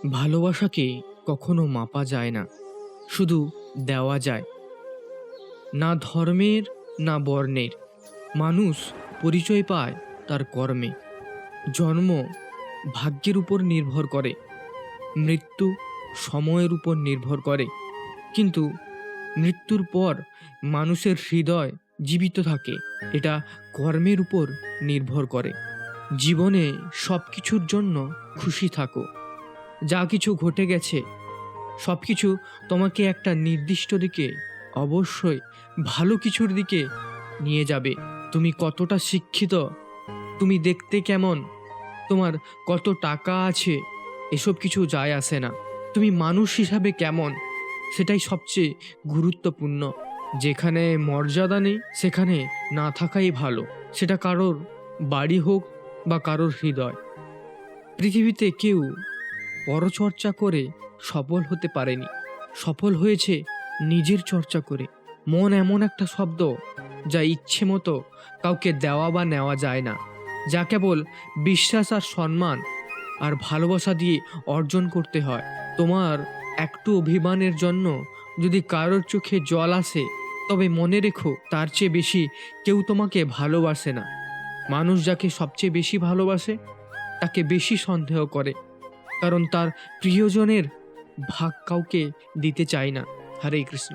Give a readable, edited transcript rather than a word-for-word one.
ভালোবাসাকে কখনো মাপা যায় না, শুধু দেওয়া যায়। না ধর্মের না বর্ণের। মানুষ পরিচয় পায় তার কর্মে। জন্ম ভাগ্যের উপর নির্ভর করে, মৃত্যু সময়ের উপর নির্ভর করে, কিন্তু মৃত্যুর পর মানুষের হৃদয় জীবিত থাকে, এটা কর্মের উপর নির্ভর করে। জীবনে সব কিছুর জন্য খুশি থাকো। যা কিছু ঘটে গেছে সব কিছু তোমাকে একটা নির্দিষ্ট দিকে, অবশ্যই ভালো কিছুর দিকে নিয়ে যাবে। তুমি কতটা শিক্ষিত, তুমি দেখতে কেমন, তোমার কত টাকা আছে, এসব কিছু যায় আসে না। তুমি মানুষ হিসাবে কেমন, সেটাই সবচেয়ে গুরুত্বপূর্ণ। যেখানে মর্যাদা নেই সেখানে না থাকাই ভালো, সেটা কারোর বাড়ি হোক বা কারোর হৃদয়। পৃথিবীতে কেউ পরচর্চা করে সফল হতে পারেনি, সফল হয়েছে নিজের চর্চা করে। মন এমন একটা শব্দ যা ইচ্ছে মতো কাউকে দেওয়া বা নেওয়া যায় না, যা কেবল বিশ্বাস আর সম্মান আর ভালোবাসা দিয়ে অর্জন করতে হয়। তোমার একটু অভিমানের জন্য যদি কারোর চোখে জল আসে, তবে মনে রেখো তার চেয়ে বেশি কেউ তোমাকে ভালোবাসে না। মানুষ যাকে সবচেয়ে বেশি ভালোবাসে তাকে বেশি সন্দেহ করে, কারণ তার প্রিয়জনের ভাগ কাউকে দিতে চায় না। হরে কৃষ্ণ।